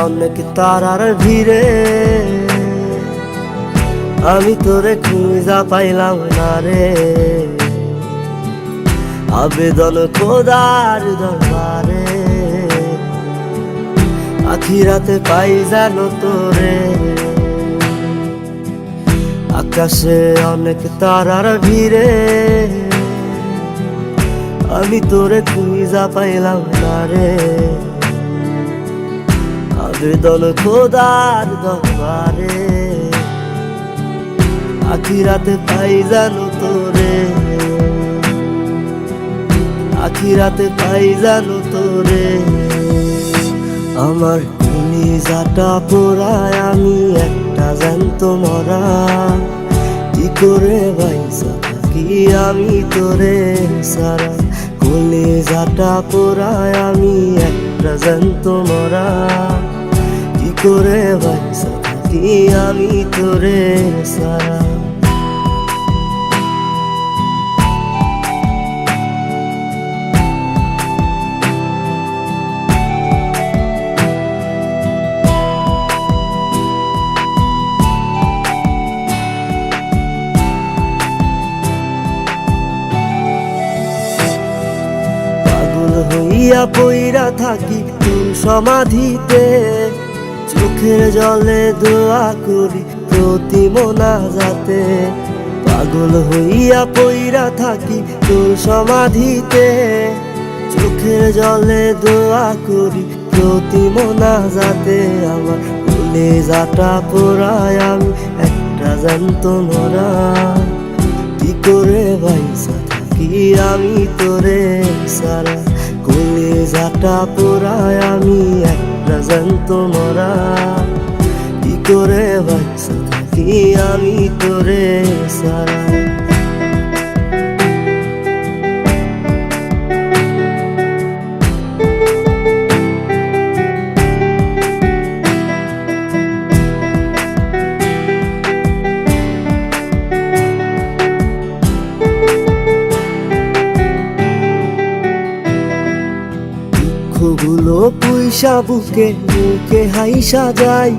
অনেক তারার ভিড়ে আমি তোরে খুঁজা পাইলাম না রে। আবেদন খোদার দরবারে আখিরাতে পাই জানো তোরে। আকাশে অনেক তারার ভিড়ে আমি তোরে খুঁজা পাইলাম না রে। আবেদন খোদার দরবারে আখিরাতে পাই জানো তোরে। আখিরাতে পাই জানো তোরে। আমার কলিজাটা পোড়ায় আমি একটা জ্যান্ত মরা। কি করে বাইসা থাকি আমি তোরে সারা। কলিজাটা পোড়ায় আমি একটা জ্যান্ত মরা। কি করে বাইসা থাকি আমি তোরে সারা। হইয়া পইরা থাকি তোর সমাধিতে, চোখের জলে দোয়া করি প্রতি মোনাজাতে। পাগল হইয়া পইরা থাকি তোর সমাধিতে, চোখের জলে দোয়া করি প্রতি মোনাজাতে। আমার কলিজাটা পোড়ায় আমি একটা জ্যান্ত মরা। কি করে বাইসা থাকি আমি তোরে সারা। কলিজাটা পোড়ায় আমি একটা জ্যান্ত মরা। কি করে বাইসা থাকি আমি তোরে সারা। দুঃখগুলো পুইসা বুকে মুখে হাইসা যাই।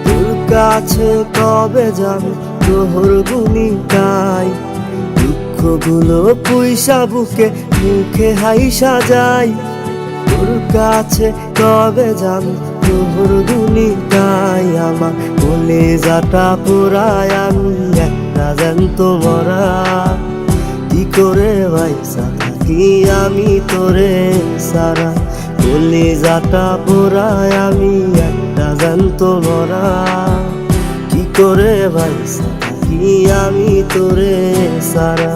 তোর কাছে কবে যাবে তোর গুনি গাই। দুঃখগুলো পুইসা বুকে মুখে হাইসা যাই। তোর কাছে কবে যাবে তোর গুনি গাই। আমার কলিজাটা পোড়ায় আমি একটা জ্যান্ত মরা। কি করে বাইসা থাকি আমি তোরে সারা। কলিজাটা পোড়ায় আমি একটা জ্যান্ত মরা। কি করে বাইসা থাকি আমি তোরে সারা।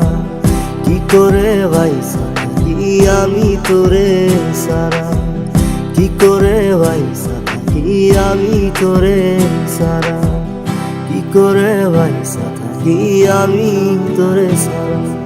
কি করে বাইসা থাকি আমি তোরে সারা। কি করে বাইসা থাকি আমি তোরে সারা। কি করে বাইসা থাকি আমি তোরে সারা।